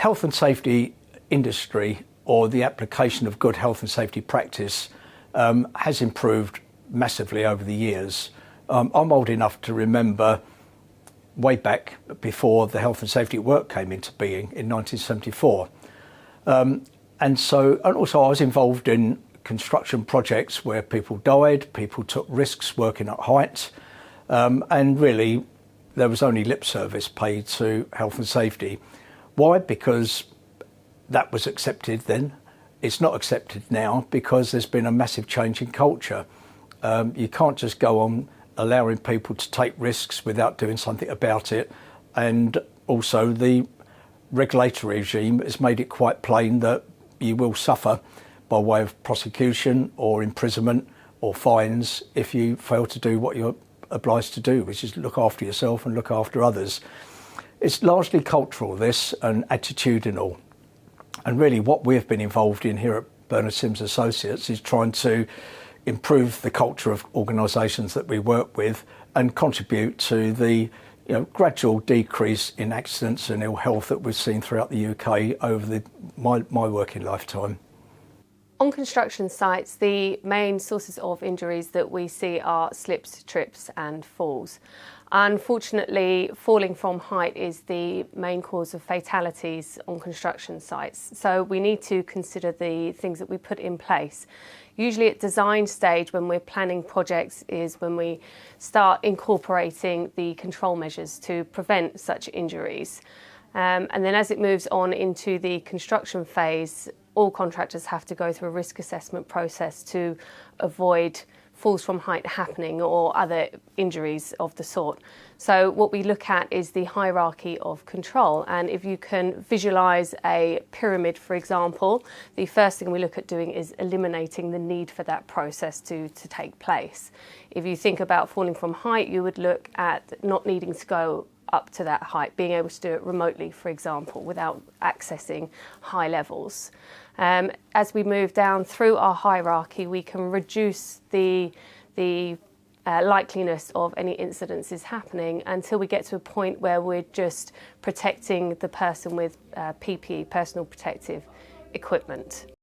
health and safety industry, or the application of good health and safety practice, has improved massively over the years. I'm old enough to remember way back before the Health and Safety at Work came into being in 1974. And also I was involved in construction projects where people died, people took risks working at height, and really there was only lip service paid to health and safety. Why? Because that was accepted then. It's not accepted now because there's been a massive change in culture. You can't just go on allowing people to take risks without doing something about it. And also the regulatory regime has made it quite plain that you will suffer by way of prosecution or imprisonment or fines if you fail to do what you're obliged to do, which is look after yourself and look after others. It's largely cultural, this, and attitudinal. And really what we've been involved in here at Bernard Sims Associates is trying to improve the culture of organisations that we work with and contribute to the gradual decrease in accidents and ill health that we've seen throughout the UK over my working lifetime. On construction sites, the main sources of injuries that we see are slips, trips and falls. Unfortunately, falling from height is the main cause of fatalities on construction sites. So we need to consider the things that we put in place. Usually at design stage, when we're planning projects, is when we start incorporating the control measures to prevent such injuries. And then as it moves on into the construction phase, all contractors have to go through a risk assessment process to avoid falls from height happening or other injuries of the sort. So what we look at is the hierarchy of control, and if you can visualise a pyramid, for example, the first thing we look at doing is eliminating the need for that process to take place. If you think about falling from height, you would look at not needing to go up to that height, being able to do it remotely, for example, without accessing high levels. As we move down through our hierarchy, we can reduce the likeliness of any incidences happening until we get to a point where we're just protecting the person with PPE, personal protective equipment.